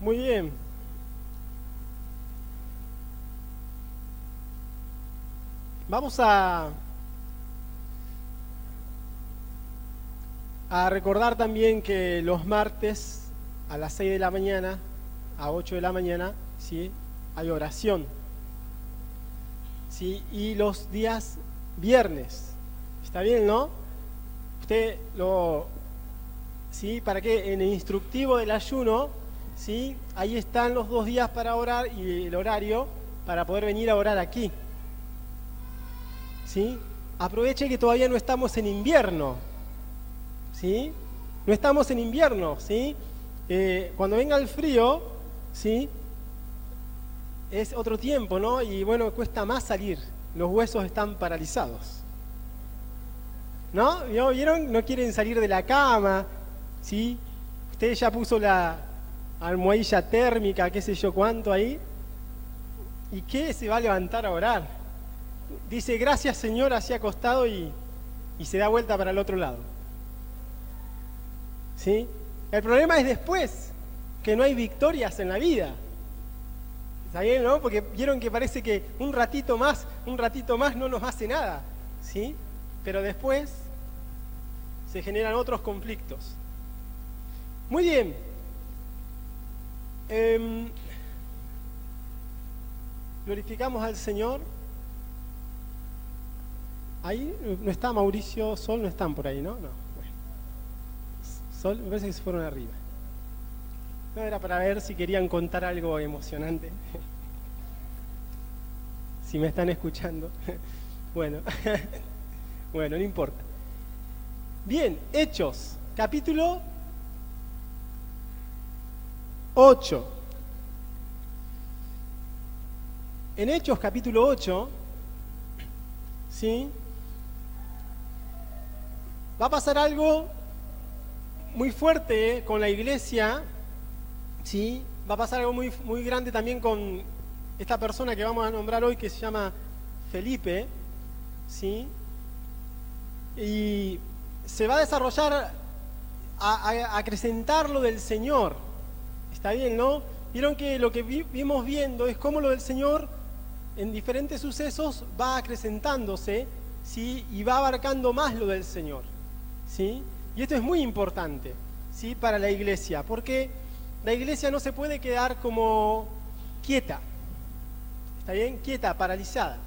Muy bien. Vamos a recordar también que los martes a las 6 de la mañana, a 8 de la mañana, ¿sí? Hay oración. ¿Sí? Y los días viernes. ¿Está bien, no? Usted ¿sí? ¿Para qué? En el instructivo del ayuno, ¿sí? Ahí están los 2 días para orar y el horario para poder venir a orar aquí. ¿Sí? Aproveche que todavía no estamos en invierno, ¿sí? No estamos en invierno, ¿sí? Cuando venga el frío, ¿sí? Es otro tiempo, ¿no? Y bueno, cuesta más salir, los huesos están paralizados, ¿no? ¿Vieron? No quieren salir de la cama, ¿sí? Usted ya puso la almohadilla térmica, qué sé yo cuánto ahí, ¿y qué se va a levantar a orar? Dice, gracias Señor, así acostado y se da vuelta para el otro lado. ¿Sí? El problema es después, que no hay victorias en la vida. ¿Está bien, no? Porque vieron que parece que un ratito más no nos hace nada. ¿Sí? Pero después se generan otros conflictos. Muy bien. Glorificamos al Señor. Ahí no está Mauricio, Sol, no están por ahí, ¿no? No. Bueno. Sol, me parece que se fueron arriba. No, era para ver si querían contar algo emocionante. Si me están escuchando. Bueno, bueno, no importa. Bien, Hechos, capítulo 8. En Hechos, capítulo 8, ¿sí? Va a pasar algo muy fuerte con la iglesia, ¿sí? Va a pasar algo muy, muy grande también con esta persona que vamos a nombrar hoy, que se llama Felipe, ¿sí? Y se va a desarrollar, a acrecentar lo del Señor. ¿Está bien, no? Vieron que lo que vimos viendo es cómo lo del Señor en diferentes sucesos va acrecentándose, ¿sí? Y va abarcando más lo del Señor, ¿sí? Y esto es muy importante, ¿sí? Para la iglesia, porque la iglesia no se puede quedar como quieta, ¿está bien? Quieta, paralizada,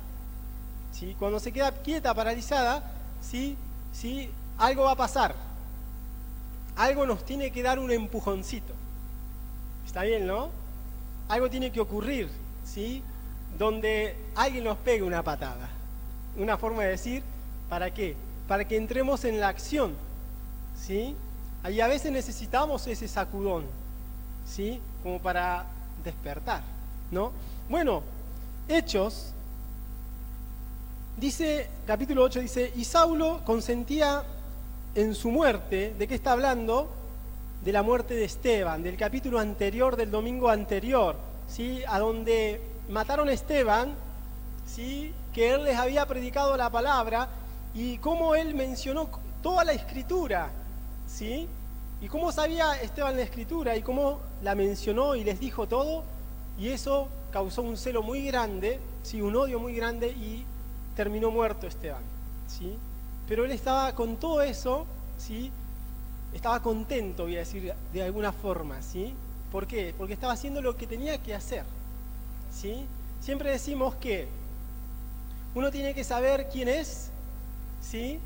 ¿sí? Cuando se queda quieta, paralizada, ¿sí? ¿Sí? Algo va a pasar, algo nos tiene que dar un empujoncito, ¿está bien, no? Algo tiene que ocurrir, ¿sí? Donde alguien nos pegue una patada, una forma de decir, ¿para qué? Para que entremos en la acción, ¿sí? Y a veces necesitamos ese sacudón, ¿sí? Como para despertar, ¿no? Bueno, Hechos, dice, capítulo 8 dice, y Saulo consentía en su muerte. ¿De qué está hablando? De la muerte de Esteban, del capítulo anterior, del domingo anterior, ¿sí? A donde mataron a Esteban, ¿sí? Que él les había predicado la palabra y cómo él mencionó toda la escritura, ¿sí? Y cómo sabía Esteban la escritura y cómo la mencionó y les dijo todo, y eso causó un celo muy grande, ¿sí? Un odio muy grande, y terminó muerto Esteban, ¿sí? Pero él estaba con todo eso, ¿sí? Estaba contento, voy a decir de alguna forma, ¿sí? ¿Por qué? Porque estaba haciendo lo que tenía que hacer, ¿sí? Siempre decimos que uno tiene que saber quién es, ¿sí?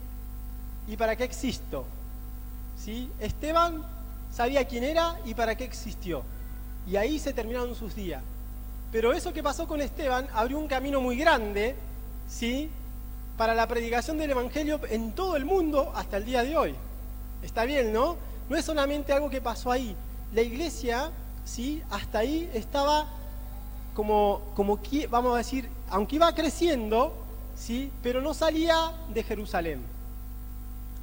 Y para qué existo, ¿sí? Esteban sabía quién era y para qué existió, y ahí se terminaron sus días. Pero eso que pasó con Esteban abrió un camino muy grande, ¿sí? Para la predicación del Evangelio en todo el mundo hasta el día de hoy. Está bien, ¿no? No es solamente algo que pasó ahí. La iglesia, ¿sí? Hasta ahí estaba como vamos a decir, aunque iba creciendo, ¿sí? Pero no salía de Jerusalén.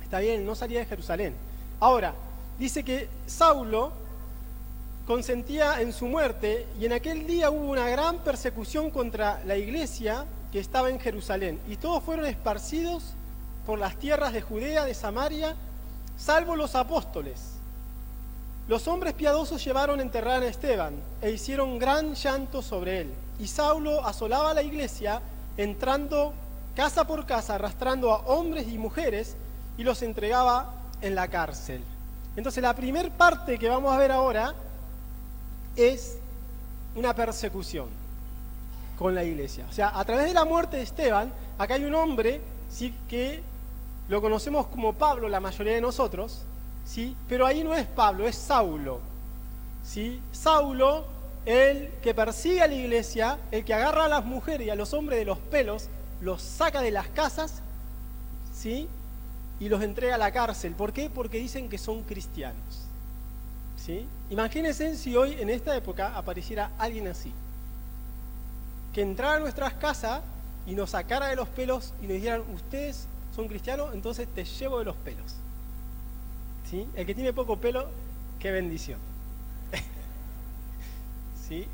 Está bien, no salía de Jerusalén. Ahora, dice que Saulo consentía en su muerte, y en aquel día hubo una gran persecución contra la iglesia que estaba en Jerusalén, y todos fueron esparcidos por las tierras de Judea, de Samaria, salvo los apóstoles. Los hombres piadosos llevaron a enterrar a Esteban e hicieron gran llanto sobre él. Y Saulo asolaba la iglesia, entrando casa por casa, arrastrando a hombres y mujeres, y los entregaba en la cárcel. Entonces la primera parte que vamos a ver ahora es una persecución con la iglesia. O sea, a través de la muerte de Esteban, acá hay un hombre, ¿sí?, que lo conocemos como Pablo, la mayoría de nosotros, ¿sí?, pero ahí no es Pablo, es Saulo, ¿sí? Saulo, el que persigue a la iglesia, el que agarra a las mujeres y a los hombres de los pelos, los saca de las casas, ¿sí?, y los entrega a la cárcel. ¿Por qué? Porque dicen que son cristianos, ¿sí? Imagínense si hoy, en esta época, apareciera alguien así, que entrara a nuestras casas y nos sacara de los pelos y nos dijeran, ustedes son cristianos, entonces te llevo de los pelos, ¿sí? El que tiene poco pelo, qué bendición. ¿Sí?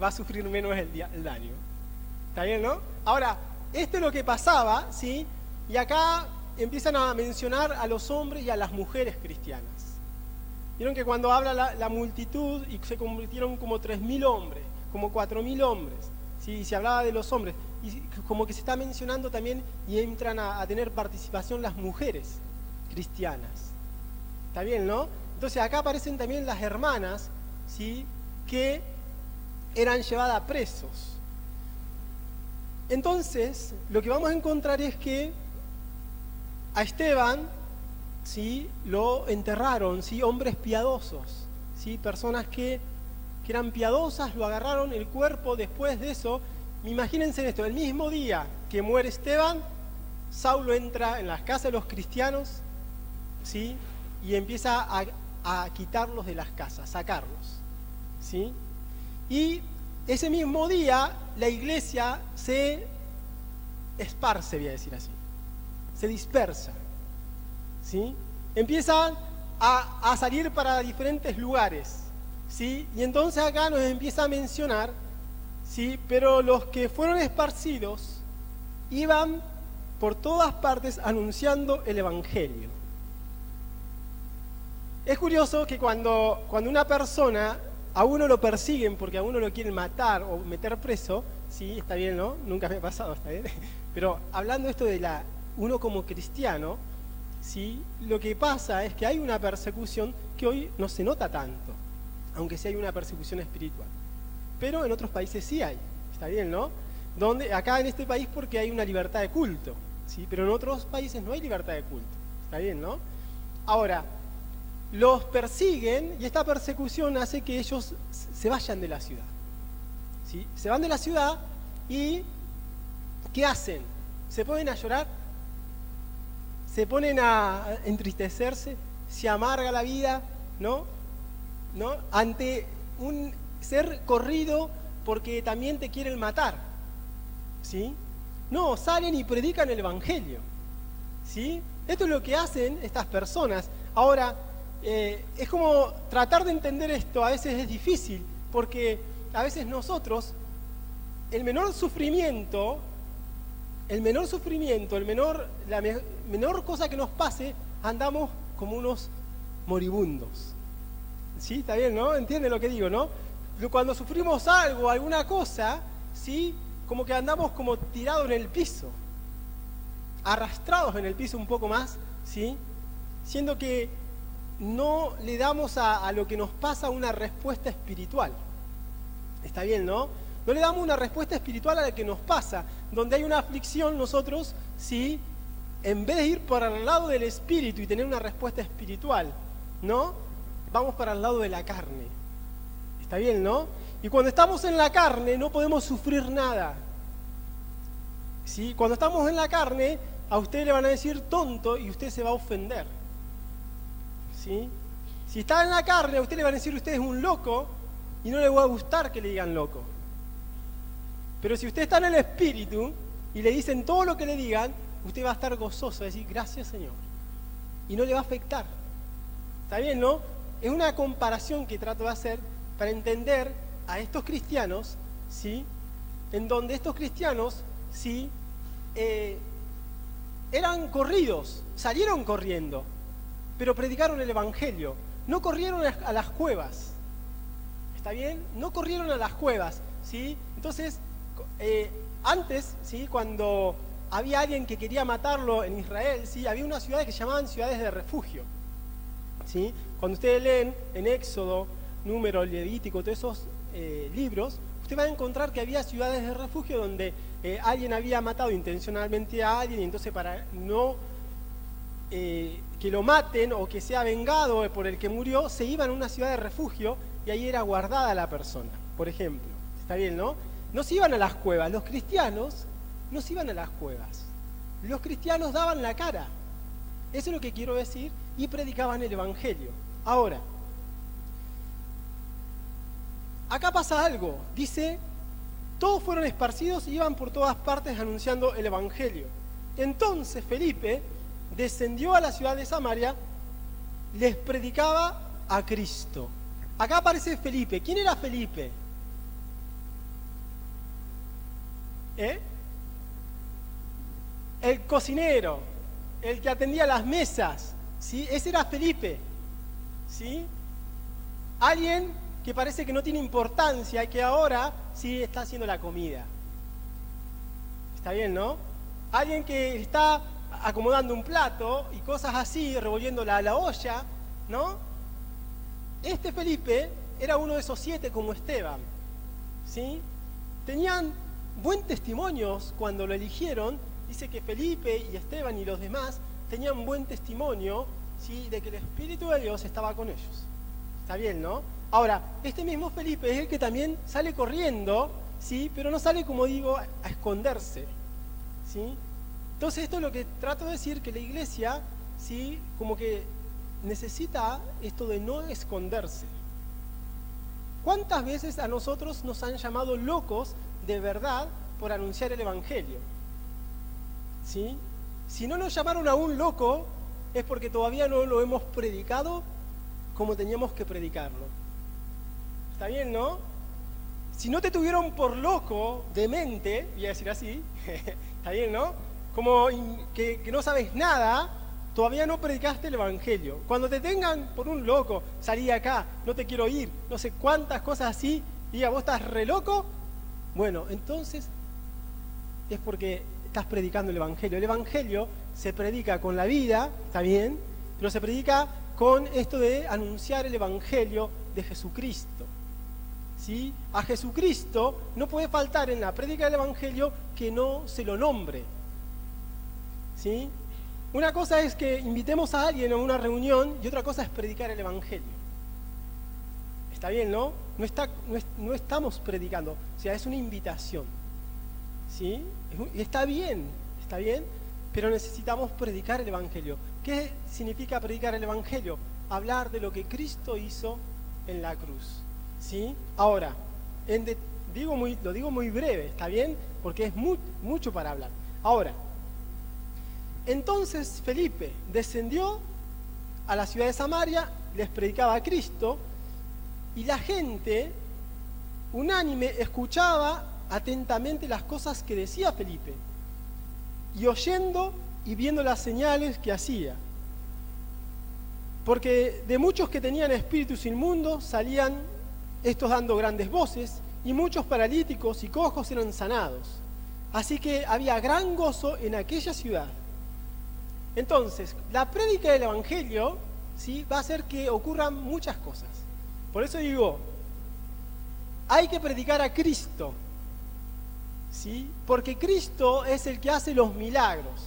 Va a sufrir menos el daño. ¿Está bien, no? Ahora, esto es lo que pasaba, ¿sí? Y acá empiezan a mencionar a los hombres y a las mujeres cristianas. Vieron que cuando habla la multitud, y se convirtieron como 3.000 hombres, como 4.000 hombres, ¿sí? Y se hablaba de los hombres, y como que se está mencionando también, y entran a tener participación las mujeres cristianas. ¿Está bien, no? Entonces acá aparecen también las hermanas, ¿sí?, que eran llevadas presos. Entonces, lo que vamos a encontrar es que a Esteban, ¿sí?, lo enterraron, ¿sí?, hombres piadosos, ¿sí?, personas que eran piadosas, lo agarraron el cuerpo. Después de eso, imagínense esto, el mismo día que muere Esteban, Saulo entra en las casas de los cristianos, ¿sí?, y empieza a quitarlos de las casas, sacarlos, ¿sí? Y ese mismo día la iglesia se esparce, voy a decir así, se dispersa, ¿sí? Empiezan a salir para diferentes lugares, ¿sí? Y entonces acá nos empieza a mencionar, ¿sí?, pero los que fueron esparcidos iban por todas partes anunciando el evangelio. Es curioso que cuando una persona, a uno lo persiguen porque a uno lo quieren matar o meter preso, sí, está bien, ¿no? Nunca me ha pasado, está bien. Pero hablando esto de uno como cristiano, sí, lo que pasa es que hay una persecución que hoy no se nota tanto, aunque sí hay una persecución espiritual. Pero en otros países sí hay, está bien, ¿no? Acá en este país porque hay una libertad de culto, ¿sí? Pero en otros países no hay libertad de culto, está bien, ¿no? Ahora, los persiguen y esta persecución hace que ellos se vayan de la ciudad, ¿sí? Se van de la ciudad y ¿qué hacen? Se ponen a llorar, se ponen a entristecerse, se amarga la vida, ¿no? Ante un ser corrido porque también te quieren matar, ¿sí? No, salen y predican el evangelio, ¿sí? Esto es lo que hacen estas personas. Ahora, es como tratar de entender esto, a veces es difícil, porque a veces nosotros, la menor cosa que nos pase, andamos como unos moribundos. ¿Sí? ¿Está bien, no? ¿Entienden lo que digo, no? Cuando sufrimos algo, alguna cosa, ¿sí?, como que andamos como tirados en el piso, arrastrados en el piso un poco más, ¿sí?, siendo que no le damos a lo que nos pasa una respuesta espiritual. ¿Está bien, no? No le damos una respuesta espiritual a lo que nos pasa. Donde hay una aflicción, nosotros, ¿sí?, en vez de ir para el lado del espíritu y tener una respuesta espiritual, ¿no?, vamos para el lado de la carne. ¿Está bien, no? Y cuando estamos en la carne no podemos sufrir nada, ¿sí? Cuando estamos en la carne, a usted le van a decir tonto y usted se va a ofender, ¿sí? Si está en la carne, a usted le van a decir usted es un loco y no le va a gustar que le digan loco. Pero si usted está en el espíritu y le dicen todo lo que le digan, usted va a estar gozoso, decir gracias, Señor, y no le va a afectar. ¿Está bien, no? Es una comparación que trato de hacer para entender a estos cristianos, ¿sí?, en donde estos cristianos, ¿sí?, eran corridos, salieron corriendo, pero predicaron el evangelio. no corrieron a las cuevas. ¿Está bien? No corrieron a las cuevas, ¿sí? Entonces, antes, ¿sí? Cuando había alguien que quería matarlo en Israel, ¿sí? Había unas ciudades que se llamaban ciudades de refugio, ¿sí? Cuando ustedes leen en Éxodo, Número, Levítico, todos esos libros, usted va a encontrar que había ciudades de refugio donde alguien había matado intencionalmente a alguien, y entonces para no que lo maten o que sea vengado por el que murió, se iban a una ciudad de refugio y ahí era guardada la persona, por ejemplo. ¿Está bien, no? No se iban a las cuevas. Los cristianos no se iban a las cuevas. Los cristianos daban la cara. Eso es lo que quiero decir, y predicaban el Evangelio. Ahora, acá pasa algo. Dice, todos fueron esparcidos y iban por todas partes anunciando el Evangelio. Entonces Felipe descendió a la ciudad de Samaria, les predicaba a Cristo. Acá aparece Felipe. ¿Quién era Felipe? El cocinero, el que atendía las mesas, ¿sí? Ese era Felipe, ¿sí? Alguien que parece que no tiene importancia y que ahora sí está haciendo la comida. Está bien, ¿no? Alguien que está acomodando un plato y cosas así, revolviendo la olla, ¿no? Este Felipe era uno de esos 7 como Esteban, ¿sí? Tenían buen testimonios cuando lo eligieron. Dice que Felipe y Esteban y los demás tenían buen testimonio, ¿sí? De que el Espíritu de Dios estaba con ellos. Está bien, ¿no? Ahora, este mismo Felipe es el que también sale corriendo, ¿sí? Pero no sale, como digo, a esconderse, ¿sí? Entonces esto es lo que trato de decir, que la iglesia, ¿sí? Como que necesita esto de no esconderse. ¿Cuántas veces a nosotros nos han llamado locos de verdad por anunciar el Evangelio? ¿Sí? Si no nos llamaron a un loco, es porque todavía no lo hemos predicado como teníamos que predicarlo. ¿Está bien, no? Si no te tuvieron por loco, demente, voy a decir así, ¿está bien, no? Como que no sabes nada, todavía no predicaste el Evangelio. Cuando te tengan por un loco, salí acá, no te quiero ir, no sé cuántas cosas así, diga, vos estás re loco, bueno, entonces es porque estás predicando el Evangelio. El Evangelio se predica con la vida, está bien, pero se predica con esto de anunciar el Evangelio de Jesucristo. ¿Sí? A Jesucristo no puede faltar en la prédica del Evangelio que no se lo nombre. ¿Sí? Una cosa es que invitemos a alguien a una reunión y otra cosa es predicar el Evangelio. Está bien, ¿no? No estamos predicando, o sea, es una invitación. ¿Sí? Está bien, pero necesitamos predicar el Evangelio. ¿Qué significa predicar el Evangelio? Hablar de lo que Cristo hizo en la cruz. ¿Sí? Ahora, lo digo muy breve, ¿está bien? Porque es mucho para hablar. Ahora, entonces Felipe descendió a la ciudad de Samaria, les predicaba a Cristo, y la gente, unánime, escuchaba atentamente las cosas que decía Felipe, y oyendo y viendo las señales que hacía. Porque de muchos que tenían espíritus inmundos salían estos dando grandes voces, y muchos paralíticos y cojos eran sanados. Así que había gran gozo en aquella ciudad. Entonces, la prédica del Evangelio, ¿sí? Va a hacer que ocurran muchas cosas. Por eso digo, hay que predicar a Cristo, ¿sí? Porque Cristo es el que hace los milagros,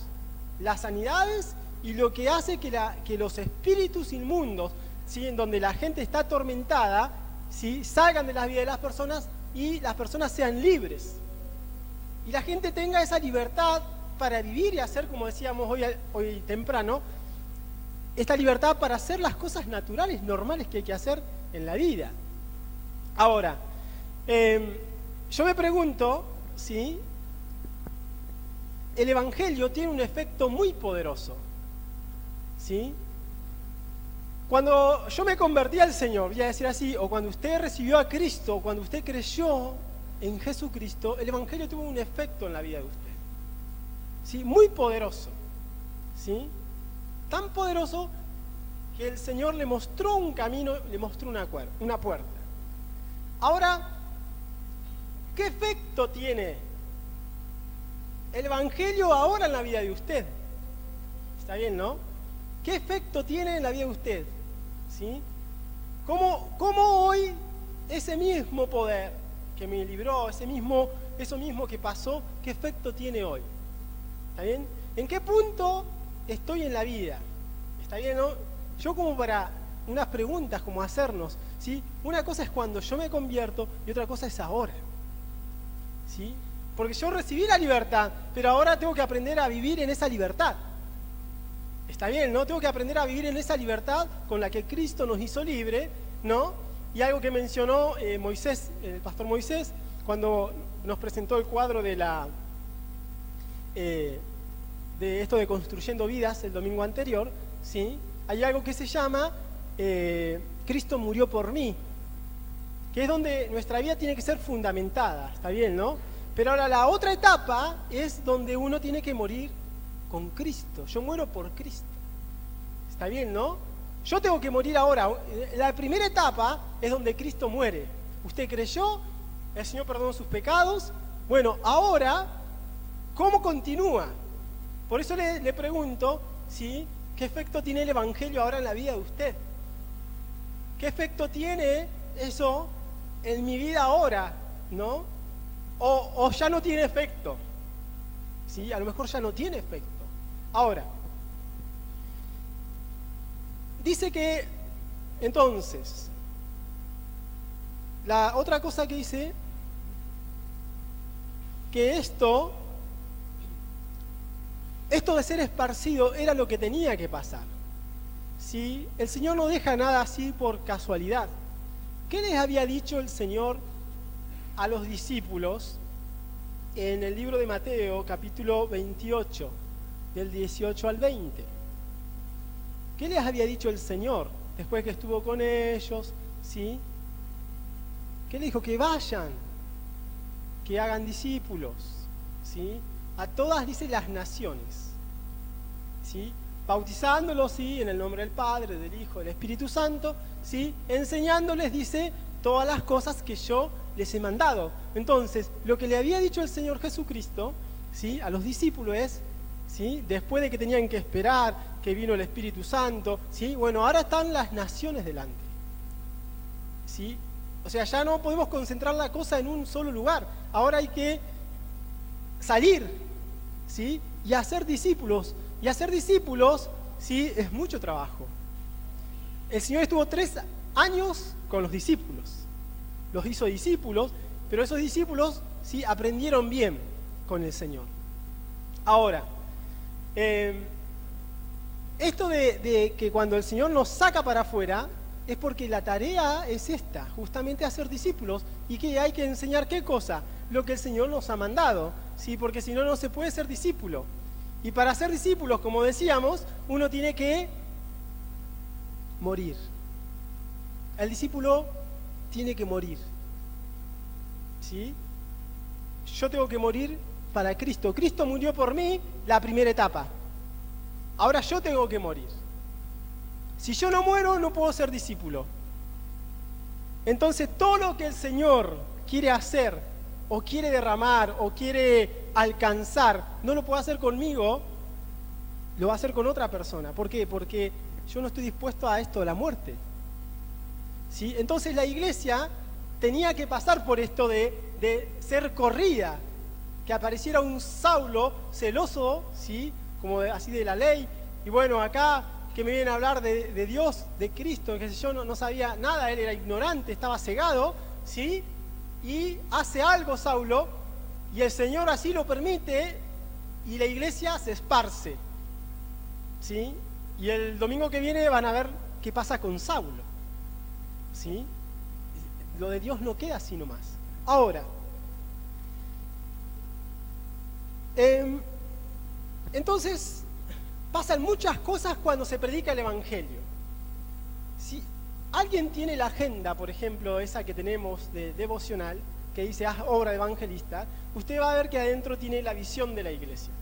las sanidades y lo que hace que los espíritus inmundos, ¿sí? En donde la gente está atormentada, ¿sí? Salgan de las vidas de las personas y las personas sean libres. Y la gente tenga esa libertad para vivir y hacer, como decíamos hoy temprano, esta libertad para hacer las cosas naturales, normales que hay que hacer en la vida. Ahora, yo me pregunto, ¿sí? El Evangelio tiene un efecto muy poderoso, ¿sí? Cuando yo me convertí al Señor, voy a decir así, o cuando usted recibió a Cristo, o cuando usted creyó en Jesucristo, el Evangelio tuvo un efecto en la vida de usted, ¿sí? Muy poderoso, ¿sí? Tan poderoso que el Señor le mostró un camino, le mostró una puerta. Ahora, ¿qué efecto tiene el Evangelio ahora en la vida de usted? Está bien, ¿no? ¿Qué efecto tiene en la vida de usted? ¿Sí? ¿Cómo hoy ese mismo poder que me libró, eso mismo que pasó, qué efecto tiene hoy? ¿Está bien? ¿En qué punto estoy en la vida? ¿Está bien, no? Yo como para unas preguntas, como hacernos, ¿sí? Una cosa es cuando yo me convierto y otra cosa es ahora, ¿sí? Porque yo recibí la libertad, pero ahora tengo que aprender a vivir en esa libertad. Está bien, ¿no? Tengo que aprender a vivir en esa libertad con la que Cristo nos hizo libre, ¿no? Y algo que mencionó Moisés, el pastor Moisés, cuando nos presentó el cuadro de esto de Construyendo Vidas el domingo anterior, ¿sí? Hay algo que se llama Cristo murió por mí, que es donde nuestra vida tiene que ser fundamentada, ¿está bien, no? Pero ahora la otra etapa es donde uno tiene que morir con Cristo. Yo muero por Cristo. ¿Está bien, no? Yo tengo que morir ahora. La primera etapa es donde Cristo muere. Usted creyó, el Señor perdonó sus pecados. Bueno, ahora, ¿cómo continúa? Por eso le pregunto, ¿sí? ¿Qué efecto tiene el Evangelio ahora en la vida de usted? ¿Qué efecto tiene eso en mi vida ahora, ¿no? O ya no tiene efecto. ¿Sí? A lo mejor ya no tiene efecto. Ahora, dice que, entonces, la otra cosa que dice, que esto de ser esparcido era lo que tenía que pasar. ¿Sí? El Señor no deja nada así por casualidad. ¿Qué les había dicho el Señor a los discípulos en el libro de Mateo, capítulo 28, del 18 al 20? ¿Qué les había dicho el Señor después que estuvo con ellos? ¿Sí? ¿Qué les dijo? Que vayan, que hagan discípulos, ¿sí? A todas, dice, las naciones, ¿sí? Bautizándolos, ¿sí? En el nombre del Padre, del Hijo, del Espíritu Santo, ¿sí? Enseñándoles, dice, todas las cosas que yo les he mandado. Entonces, lo que le había dicho el Señor Jesucristo, ¿sí? A los discípulos es, ¿sí? Después de que tenían que esperar que vino el Espíritu Santo, ¿sí? Bueno, ahora están las naciones delante, ¿sí? O sea, ya no podemos concentrar la cosa en un solo lugar. Ahora hay que salir, ¿sí? Y hacer discípulos. Y hacer discípulos, ¿sí? Es mucho trabajo. El Señor estuvo 3 años con los discípulos. Los hizo discípulos, pero esos discípulos, ¿sí? Aprendieron bien con el Señor. Ahora, esto de que cuando el Señor nos saca para afuera, es porque la tarea es esta, justamente hacer discípulos, y que hay que enseñar ¿qué cosa? Lo que el Señor nos ha mandado, ¿sí? Porque si no, no se puede ser discípulo. Y para ser discípulos, como decíamos, uno tiene que morir. El discípulo tiene que morir, ¿sí? Yo tengo que morir para Cristo. Cristo murió por mí, la primera etapa. Ahora yo tengo que morir. Si yo no muero, no puedo ser discípulo. Entonces, todo lo que el Señor quiere hacer, o quiere derramar, o quiere alcanzar, no lo puede hacer conmigo, lo va a hacer con otra persona. ¿Por qué? Porque yo no estoy dispuesto a esto de la muerte, ¿sí? Entonces la iglesia tenía que pasar por esto de ser corrida, que apareciera un Saulo celoso, ¿sí? Como así de la ley, y bueno, acá que me vienen a hablar de Dios, de Cristo, que yo no sabía nada, él era ignorante, estaba cegado, ¿sí? Y hace algo Saulo, y el Señor así lo permite, y la iglesia se esparce, ¿sí? Y el domingo que viene van a ver qué pasa con Saulo, ¿sí? Lo de Dios no queda así nomás. Ahora, entonces pasan muchas cosas cuando se predica el Evangelio. Si alguien tiene la agenda, por ejemplo, esa que tenemos de devocional, que dice haz obra de evangelista, usted va a ver que adentro tiene la visión de la iglesia.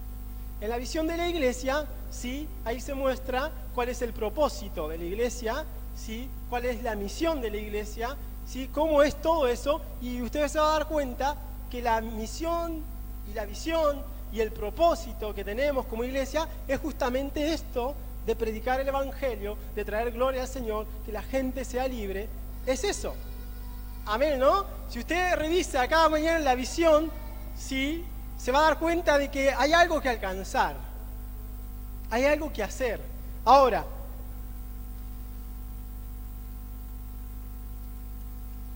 En la visión de la iglesia, ¿sí? Ahí se muestra cuál es el propósito de la iglesia, ¿sí? Cuál es la misión de la iglesia, ¿sí? Cómo es todo eso, y ustedes se van a dar cuenta que la misión y la visión y el propósito que tenemos como iglesia es justamente esto, de predicar el evangelio, de traer gloria al Señor, que la gente sea libre. Es eso. Amén, ¿no? Si usted revisa cada mañana la visión, ¿sí? Se va a dar cuenta de que hay algo que alcanzar, hay algo que hacer. Ahora,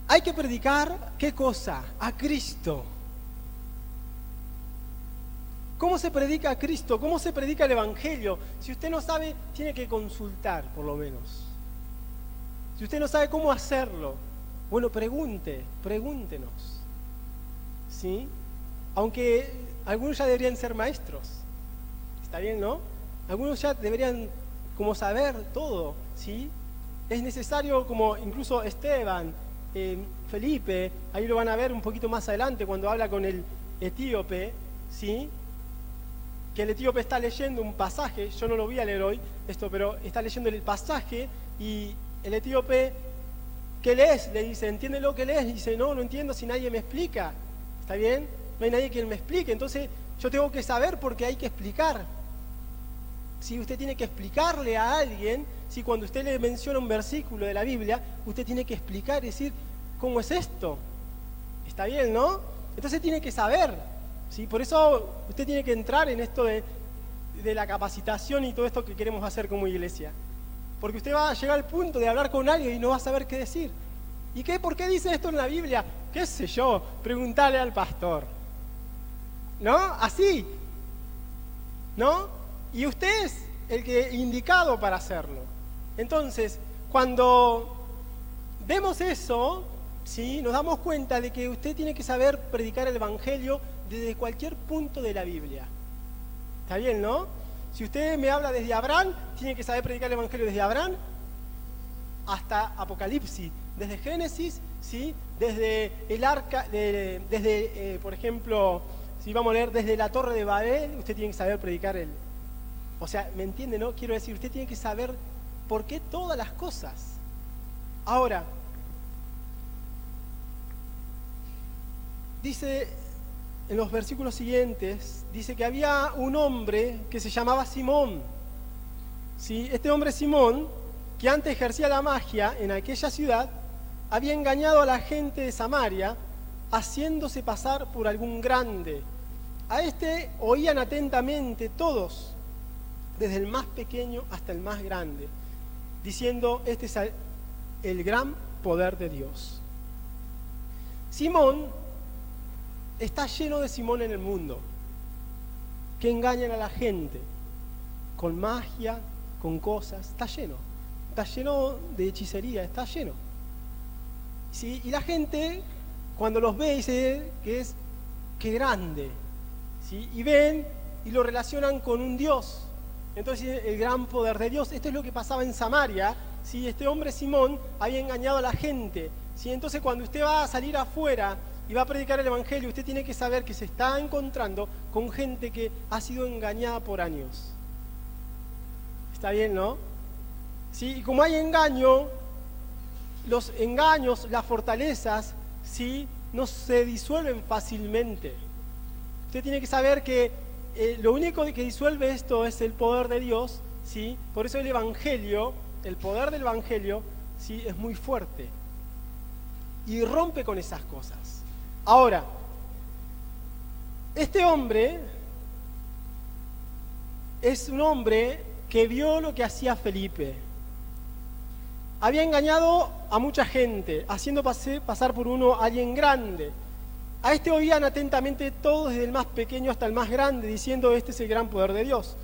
hay que predicar, ¿qué cosa? A Cristo. ¿Cómo se predica a Cristo? ¿Cómo se predica el Evangelio? Si usted no sabe, tiene que consultar, por lo menos. Si usted no sabe cómo hacerlo, bueno, pregúntenos. ¿Sí? Aunque algunos ya deberían ser maestros. ¿Está bien, no? Algunos ya deberían como saber todo, ¿sí? Es necesario, como incluso Esteban, Felipe, ahí lo van a ver un poquito más adelante cuando habla con el etíope, ¿sí? Que el etíope está leyendo un pasaje, yo no lo voy a leer hoy, pero está leyendo el pasaje y el etíope, ¿qué lees? Le dice, ¿entiende lo que lees? Y dice, no entiendo si nadie me explica. ¿Está bien? No hay nadie que me explique, entonces yo tengo que saber porque hay que explicar. Si usted tiene que explicarle a alguien, si cuando usted le menciona un versículo de la Biblia, usted tiene que explicar y decir, ¿cómo es esto? ¿Está bien, no? Entonces tiene que saber, ¿sí? Por eso usted tiene que entrar en esto de la capacitación y todo esto que queremos hacer como iglesia. Porque usted va a llegar al punto de hablar con alguien y no va a saber qué decir. ¿Y qué? ¿Por qué dice esto en la Biblia? ¿Qué sé yo? Preguntarle al pastor. ¿No? Así. ¿No? Y usted es el que indicado para hacerlo. Entonces, cuando vemos eso, ¿sí? Nos damos cuenta de que usted tiene que saber predicar el Evangelio desde cualquier punto de la Biblia. ¿Está bien, no? Si usted me habla desde Abraham, tiene que saber predicar el Evangelio desde Abraham hasta Apocalipsis, desde Génesis, ¿sí? Desde el arca, por ejemplo, si vamos a leer desde la Torre de Babel, usted tiene que saber predicar el... O sea, ¿me entiende, no? Quiero decir, usted tiene que saber por qué todas las cosas. Ahora, dice en los versículos siguientes, dice que había un hombre que se llamaba Simón. ¿Sí? Este hombre Simón, que antes ejercía la magia en aquella ciudad, había engañado a la gente de Samaria, haciéndose pasar por algún grande. A este oían atentamente todos, desde el más pequeño hasta el más grande, diciendo, este es el gran poder de Dios. Simón, está lleno de Simón en el mundo, que engañan a la gente con magia, con cosas, está lleno de hechicería, está lleno. ¿Sí? Y la gente, cuando los ve, dice que es, qué grande, ¿sí? Y ven y lo relacionan con un Dios. Entonces, el gran poder de Dios. Esto es lo que pasaba en Samaria, ¿sí? Este hombre Simón había engañado a la gente, ¿sí? Entonces, cuando usted va a salir afuera y va a predicar el Evangelio, usted tiene que saber que se está encontrando con gente que ha sido engañada por años. ¿Está bien, no? ¿Sí? Y como hay engaño, los engaños, las fortalezas, ¿sí? No se disuelven fácilmente. Usted tiene que saber que lo único que disuelve esto es el poder de Dios, ¿sí? Por eso el Evangelio, el poder del Evangelio, ¿sí? Es muy fuerte y rompe con esas cosas. Ahora, este hombre es un hombre que vio lo que hacía Felipe. Había engañado a mucha gente, haciendo pasar por uno a alguien grande. A este oían atentamente todos, desde el más pequeño hasta el más grande, diciendo, este es el gran poder de Dios.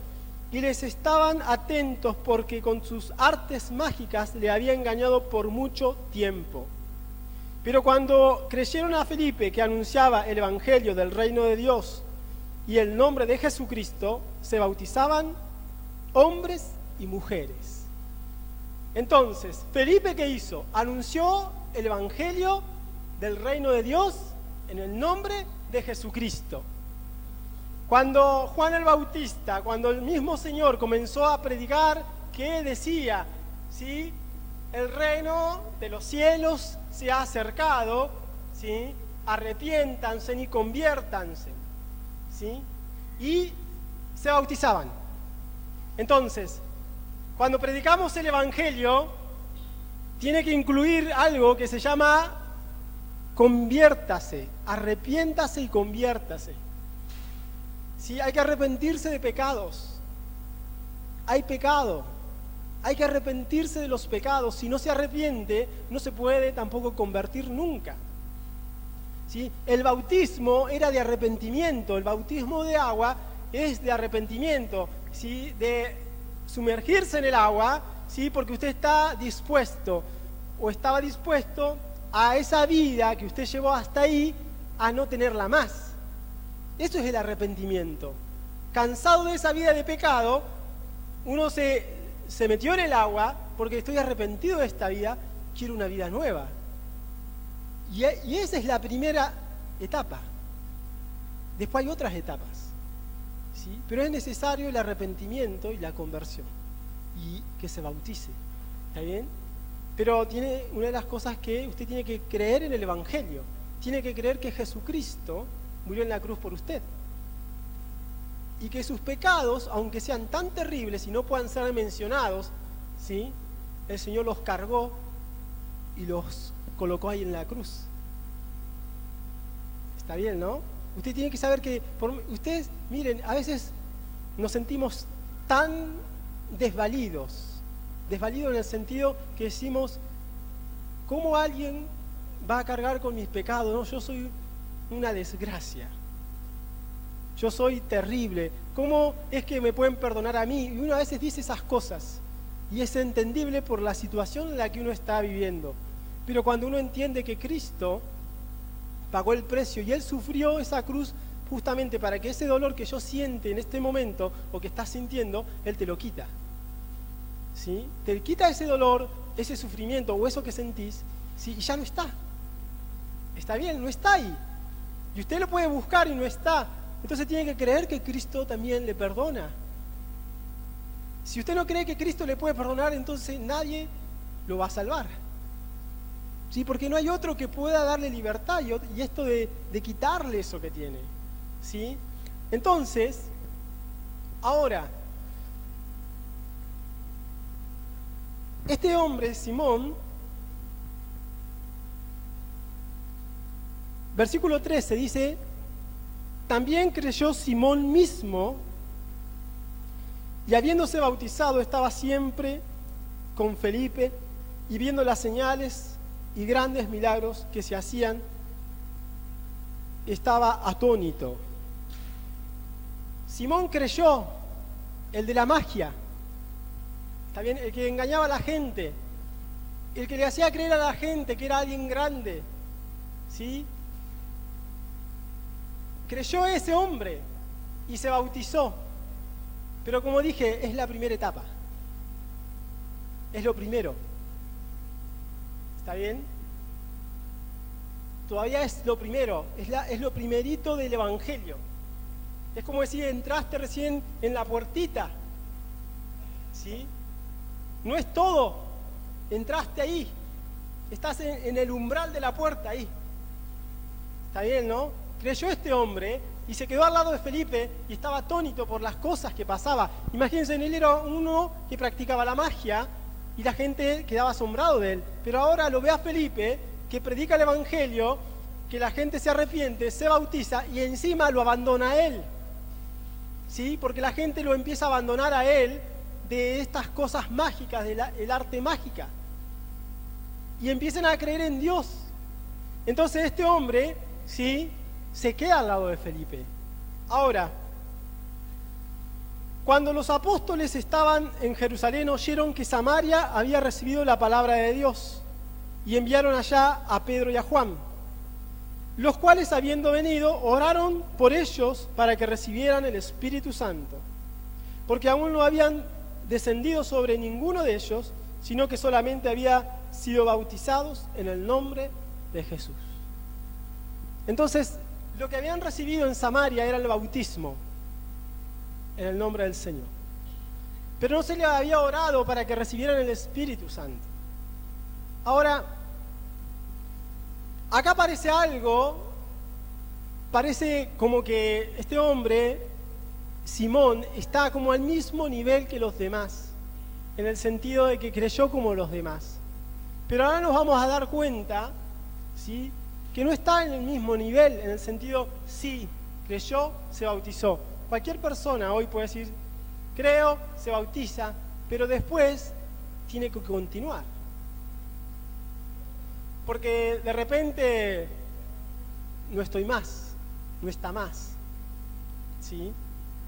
Y les estaban atentos porque con sus artes mágicas le había engañado por mucho tiempo. Pero cuando creyeron a Felipe, que anunciaba el Evangelio del reino de Dios y el nombre de Jesucristo, se bautizaban hombres y mujeres. Entonces, ¿Felipe qué hizo? Anunció el Evangelio del reino de Dios en el nombre de Jesucristo. Cuando Juan el Bautista, cuando el mismo Señor comenzó a predicar, ¿qué decía? ¿Sí? El reino de los cielos se ha acercado, ¿sí? Arrepiéntanse y conviértanse, ¿sí? Y se bautizaban. Entonces, cuando predicamos el Evangelio, tiene que incluir algo que se llama conviértase, arrepiéntase y conviértase. ¿Sí? Hay que arrepentirse de pecados. Hay pecado. Hay que arrepentirse de los pecados. Si no se arrepiente, no se puede tampoco convertir nunca. ¿Sí? El bautismo era de arrepentimiento. El bautismo de agua es de arrepentimiento. ¿Sí? De sumergirse en el agua, ¿sí? Porque usted está dispuesto o estaba dispuesto a esa vida que usted llevó hasta ahí a no tenerla más. Eso es el arrepentimiento. Cansado de esa vida de pecado, uno se metió en el agua porque estoy arrepentido de esta vida, quiero una vida nueva. Y esa es la primera etapa. Después hay otras etapas, ¿sí? Pero es necesario el arrepentimiento y la conversión. Y que se bautice. ¿Está bien? Pero tiene una de las cosas que usted tiene que creer en el Evangelio. Tiene que creer que Jesucristo murió en la cruz por usted. Y que sus pecados, aunque sean tan terribles y no puedan ser mencionados, ¿sí? El Señor los cargó y los colocó ahí en la cruz. Está bien, ¿no? Usted tiene que saber que, ustedes, miren, a veces nos sentimos tan desvalidos en el sentido que decimos, ¿cómo alguien va a cargar con mis pecados? No, yo soy una desgracia. Yo soy terrible. ¿Cómo es que me pueden perdonar a mí? Y uno a veces dice esas cosas. Y es entendible por la situación en la que uno está viviendo. Pero cuando uno entiende que Cristo pagó el precio y Él sufrió esa cruz justamente para que ese dolor que yo siente en este momento o que estás sintiendo, Él te lo quita. ¿Sí? Te quita ese dolor, ese sufrimiento o eso que sentís, ¿sí? Y ya no está. Está bien, no está ahí. Y usted lo puede buscar y no está. Entonces tiene que creer que Cristo también le perdona. Si usted no cree que Cristo le puede perdonar, entonces nadie lo va a salvar. ¿Sí? Porque no hay otro que pueda darle libertad y esto de quitarle eso que tiene. ¿Sí? Entonces, ahora, este hombre, Simón, versículo 13 dice, también creyó Simón mismo, y habiéndose bautizado estaba siempre con Felipe, y viendo las señales y grandes milagros que se hacían, estaba atónito. Simón creyó, el de la magia, ¿está bien? El que engañaba a la gente, el que le hacía creer a la gente que era alguien grande, ¿sí? Creyó ese hombre y se bautizó. Pero como dije, es la primera etapa. Es lo primero. ¿Está bien? Todavía es lo primero, es lo primerito del Evangelio. Es como decir, entraste recién en la puertita. ¿Sí? No es todo. Entraste ahí. Estás en el umbral de la puerta ahí. ¿Está bien, no? Creyó este hombre y se quedó al lado de Felipe y estaba atónito por las cosas que pasaba. Imagínense, él era uno que practicaba la magia y la gente quedaba asombrado de él. Pero ahora lo ve a Felipe, que predica el Evangelio, que la gente se arrepiente, se bautiza y encima lo abandona a él. ¿Sí? Porque la gente lo empieza a abandonar a él de estas cosas mágicas, del arte mágica. Y empiezan a creer en Dios. Entonces este hombre, ¿sí?, se queda al lado de Felipe. Ahora, cuando los apóstoles estaban en Jerusalén, oyeron que Samaria había recibido la palabra de Dios y enviaron allá a Pedro y a Juan, los cuales, habiendo venido, oraron por ellos para que recibieran el Espíritu Santo, porque aún no habían descendido sobre ninguno de ellos, sino que solamente habían sido bautizados en el nombre de Jesús. Entonces, lo que habían recibido en Samaria era el bautismo, en el nombre del Señor. Pero no se le había orado para que recibieran el Espíritu Santo. Ahora, acá parece algo, parece como que este hombre, Simón, está como al mismo nivel que los demás, en el sentido de que creyó como los demás. Pero ahora nos vamos a dar cuenta, ¿sí?, que no está en el mismo nivel, en el sentido, sí, creyó, se bautizó. Cualquier persona hoy puede decir, creo, se bautiza, pero después tiene que continuar. Porque de repente no estoy más, no está más. ¿Sí?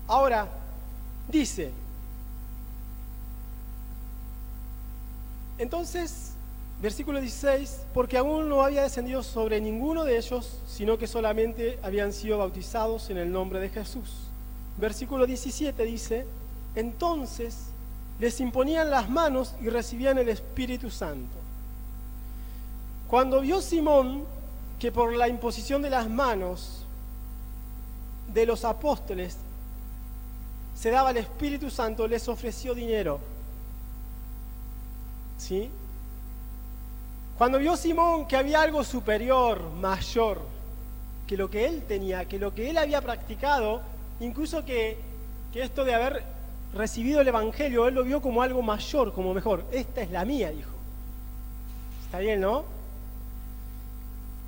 Ahora, dice, entonces, versículo 16, porque aún no había descendido sobre ninguno de ellos, sino que solamente habían sido bautizados en el nombre de Jesús. Versículo 17 dice, entonces les imponían las manos y recibían el Espíritu Santo. Cuando vio Simón que por la imposición de las manos de los apóstoles se daba el Espíritu Santo, les ofreció dinero. ¿Sí? Cuando vio Simón que había algo superior, mayor, que lo que él tenía, que lo que él había practicado, incluso que esto de haber recibido el Evangelio, él lo vio como algo mayor, como mejor. Esta es la mía, dijo. ¿Está bien, no?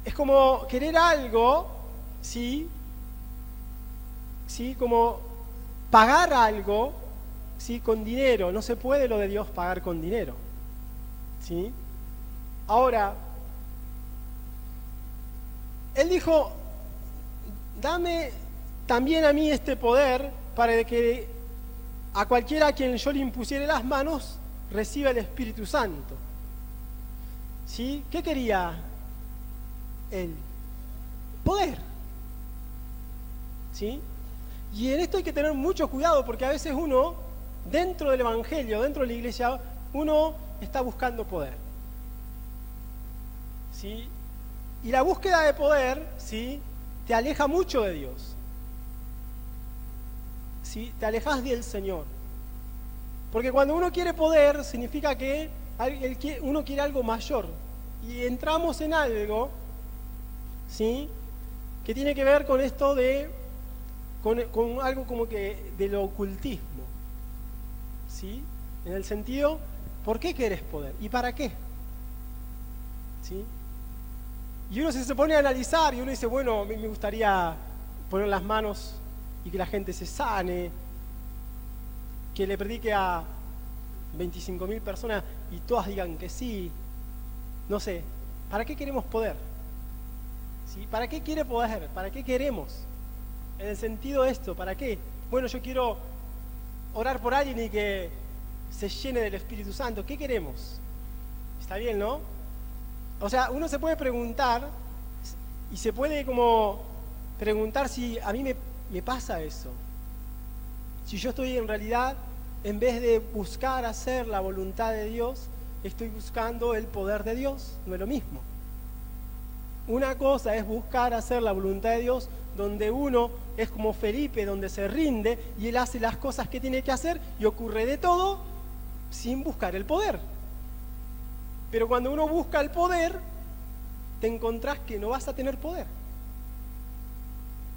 Es como querer algo, ¿sí? ¿Sí? Como pagar algo, ¿sí?, con dinero. No se puede lo de Dios pagar con dinero. ¿Sí? Ahora, él dijo, dame también a mí este poder para que a cualquiera a quien yo le impusiere las manos reciba el Espíritu Santo. ¿Sí? ¿Qué quería él? Poder. ¿Sí? Y en esto hay que tener mucho cuidado porque a veces uno, dentro del Evangelio, dentro de la iglesia, uno está buscando poder. ¿Sí? Y la búsqueda de poder, ¿sí?, te aleja mucho de Dios. ¿Sí? Te alejas del Señor. Porque cuando uno quiere poder, significa que uno quiere algo mayor. Y entramos en algo, ¿sí?, que tiene que ver con esto de, con algo como que del ocultismo. ¿Sí? En el sentido, ¿por qué querés poder? ¿Y para qué? ¿Sí? Y uno se pone a analizar y uno dice, bueno, a mí me gustaría poner las manos y que la gente se sane, que le predique a 25.000 personas y todas digan que sí. No sé, ¿para qué queremos poder? ¿Sí? ¿Para qué quiere poder? ¿Para qué queremos? En el sentido de esto, ¿para qué? Bueno, yo quiero orar por alguien y que se llene del Espíritu Santo. ¿Qué queremos? Está bien, ¿no? O sea, uno se puede preguntar y se puede como preguntar si a mí me pasa eso. Si yo estoy en realidad, en vez de buscar hacer la voluntad de Dios, estoy buscando el poder de Dios. No es lo mismo. Una cosa es buscar hacer la voluntad de Dios, donde uno es como Felipe, donde se rinde y él hace las cosas que tiene que hacer y ocurre de todo sin buscar el poder. Pero cuando uno busca el poder, te encontrás que no vas a tener poder.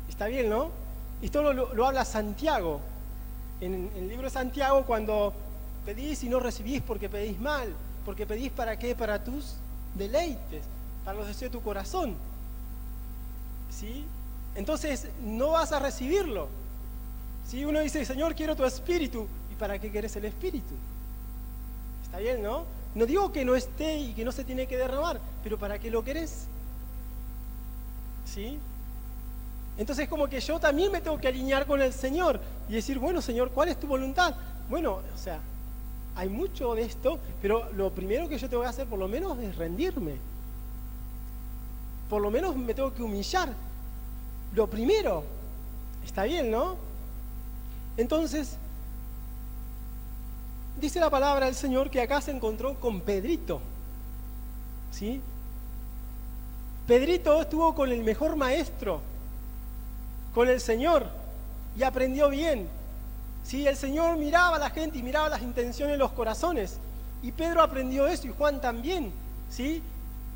Está bien, ¿no? Esto lo habla Santiago. En el libro de Santiago, cuando pedís y no recibís porque pedís mal, porque pedís ¿para qué? Para tus deleites, para los deseos de tu corazón. ¿Sí? Entonces no vas a recibirlo. ¿Sí? Uno dice, Señor, quiero tu espíritu. ¿Y para qué querés el espíritu? Está bien, ¿no? No digo que no esté y que no se tiene que derramar, pero ¿para qué lo querés? ¿Sí? Entonces como que yo también me tengo que alinear con el Señor y decir, bueno, Señor, ¿cuál es tu voluntad? Bueno, o sea, hay mucho de esto, pero lo primero que yo tengo que hacer por lo menos es rendirme. Por lo menos me tengo que humillar. Lo primero. Está bien, ¿no? Entonces, dice la palabra del Señor que acá se encontró con Pedrito. ¿Sí? Pedrito estuvo con el mejor maestro, con el Señor, y aprendió bien. ¿sí? El Señor miraba a la gente y miraba las intenciones de los corazones. Y Pedro aprendió eso y Juan también, ¿sí?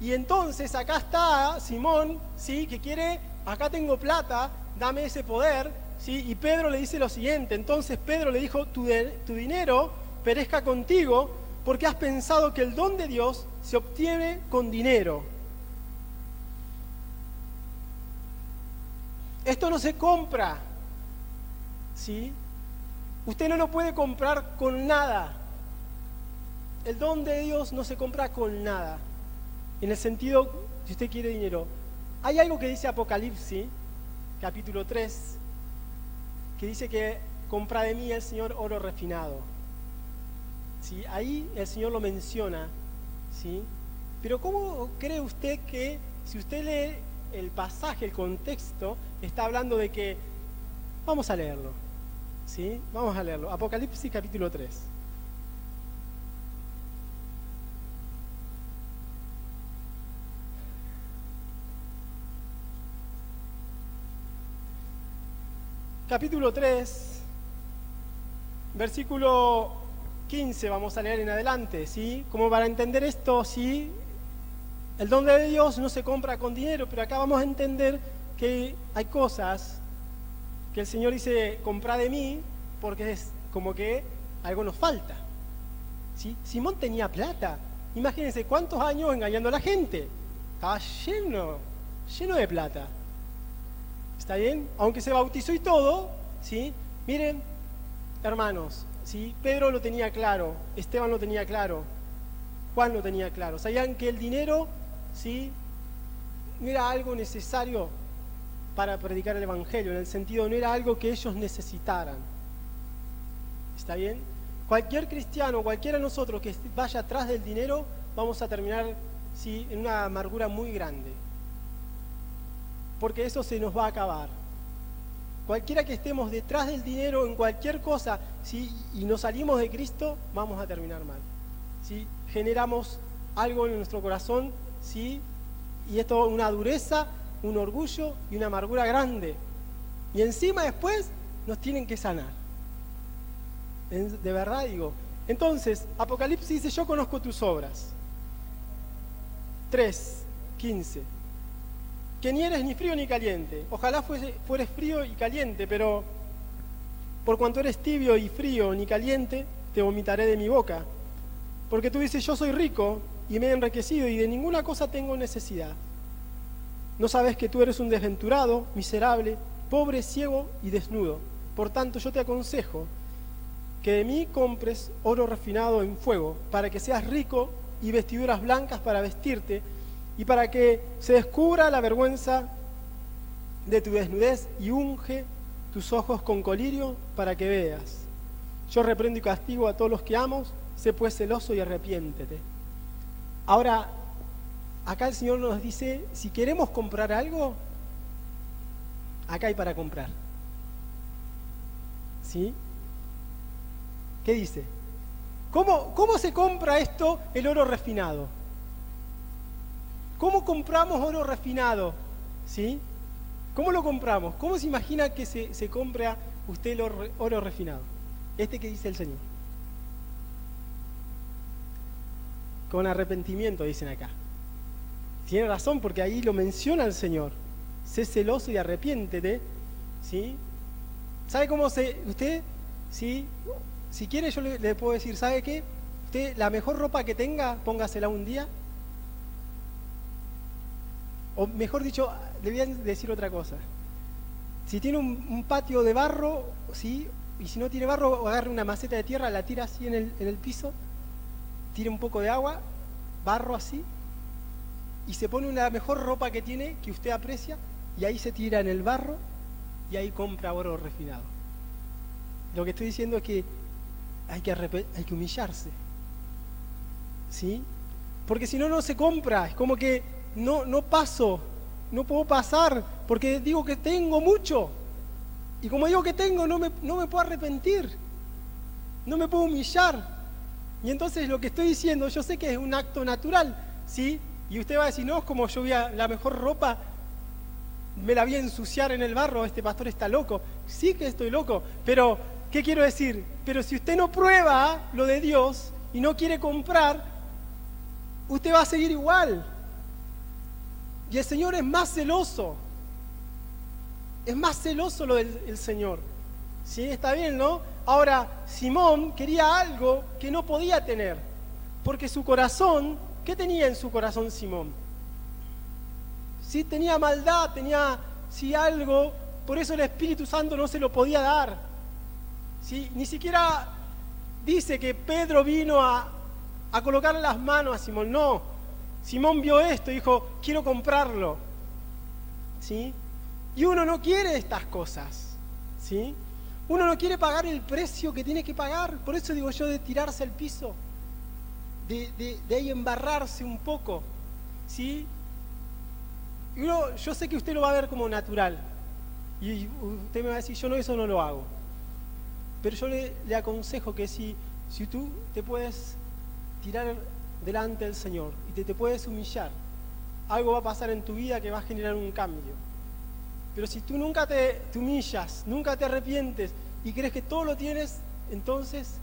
Y entonces acá está Simón, ¿sí? Que quiere, acá tengo plata, dame ese poder, ¿sí? Y Pedro le dice lo siguiente, entonces Pedro le dijo, tu dinero perezca contigo porque has pensado que el don de Dios se obtiene con dinero. Esto no se compra, ¿sí? Usted no lo puede comprar con nada. El don de Dios no se compra con nada. En el sentido, si usted quiere dinero. Hay algo que dice Apocalipsis, capítulo 3, que dice que compra de mí el Señor oro refinado. ¿Sí? Ahí el Señor lo menciona, ¿sí? Pero ¿cómo cree usted que, si usted lee el pasaje, el contexto, está hablando de que, vamos a leerlo, ¿sí? Vamos a leerlo. Apocalipsis capítulo 3. Capítulo 3, versículo 15, vamos a leer en adelante, ¿sí? Como para entender esto, ¿sí? El don de Dios no se compra con dinero, pero acá vamos a entender que hay cosas que el Señor dice, comprá de mí, porque es como que algo nos falta, ¿sí? Simón tenía plata, imagínense cuántos años engañando a la gente, estaba lleno de plata. ¿Está bien? Aunque se bautizó y todo, ¿sí? Miren, hermanos, ¿sí? Pedro lo tenía claro, Esteban lo tenía claro, Juan lo tenía claro. Sabían que el dinero, ¿sí? No era algo necesario para predicar el Evangelio, en el sentido, no era algo que ellos necesitaran. ¿Está bien? Cualquier cristiano, cualquiera de nosotros que vaya atrás del dinero, vamos a terminar, ¿sí? En una amargura muy grande. Porque eso se nos va a acabar. Cualquiera que estemos detrás del dinero en cualquier cosa, ¿sí? Y nos salimos de Cristo, vamos a terminar mal, ¿sí? Generamos algo en nuestro corazón, ¿sí? Y esto una dureza, un orgullo y una amargura grande. Y encima después nos tienen que sanar. De verdad digo. Entonces, Apocalipsis dice, yo conozco tus obras. 3:15. Que ni eres ni frío ni caliente. Ojalá fueres frío y caliente, pero por cuanto eres tibio y frío ni caliente, te vomitaré de mi boca. Porque tú dices, yo soy rico y me he enriquecido y de ninguna cosa tengo necesidad. No sabes que tú eres un desventurado, miserable, pobre, ciego y desnudo. Por tanto, yo te aconsejo que de mí compres oro refinado en fuego, para que seas rico, y vestiduras blancas para vestirte, y para que se descubra la vergüenza de tu desnudez, y unge tus ojos con colirio para que veas. Yo reprendo y castigo a todos los que amo, sé pues celoso y arrepiéntete. Ahora, acá el Señor nos dice, si queremos comprar algo, acá hay para comprar. ¿Sí? ¿Qué dice? ¿Cómo se compra esto, el oro refinado? ¿Cómo compramos oro refinado? ¿Sí? ¿Cómo lo compramos? ¿Cómo se imagina que se compra usted el oro refinado? Este que dice el Señor. Con arrepentimiento, dicen acá. Tiene razón, porque ahí lo menciona el Señor. Sé celoso y arrepiéntete. ¿Sí? ¿Sabe cómo usted? ¿Sí? Si quiere yo le puedo decir, ¿sabe qué? Usted la mejor ropa que tenga, póngasela un día. O mejor dicho, le voy a decir otra cosa. Si tiene un patio de barro, ¿sí? Y si no tiene barro, agarre una maceta de tierra, la tira así en el piso, tire un poco de agua, barro así, y se pone la mejor ropa que tiene, que usted aprecia, y ahí se tira en el barro, y ahí compra oro refinado. Lo que estoy diciendo es que hay que humillarse, ¿sí? Porque si no, no se compra. Es como que no paso, no puedo pasar, porque digo que tengo mucho. Y como digo que tengo, no me puedo arrepentir, no me puedo humillar. Y entonces lo que estoy diciendo, yo sé que es un acto natural, ¿sí? Y usted va a decir, no, es como yo voy a la mejor ropa, me la voy a ensuciar en el barro, este pastor está loco. Sí que estoy loco, pero ¿qué quiero decir? Pero si usted no prueba lo de Dios y no quiere comprar, usted va a seguir igual. Y el Señor es más celoso. Es más celoso lo del el Señor. ¿Sí? Está bien, ¿no? Ahora, Simón quería algo que no podía tener. Porque su corazón, ¿qué tenía en su corazón Simón? Sí, tenía maldad, tenía algo, por eso el Espíritu Santo no se lo podía dar. ¿Sí? Ni siquiera dice que Pedro vino a colocarle las manos a Simón, no. Simón vio esto y dijo, quiero comprarlo. ¿Sí? Y uno no quiere estas cosas. ¿Sí? Uno no quiere pagar el precio que tiene que pagar. Por eso digo yo, de tirarse al piso, de ahí embarrarse un poco. ¿Sí? Y yo sé que usted lo va a ver como natural. Y usted me va a decir, yo no, eso no lo hago. Pero yo le aconsejo que si tú te puedes tirar delante del Señor y te puedes humillar, algo va a pasar en tu vida que va a generar un cambio. Pero si tú nunca te humillas, nunca te arrepientes y crees que todo lo tienes, entonces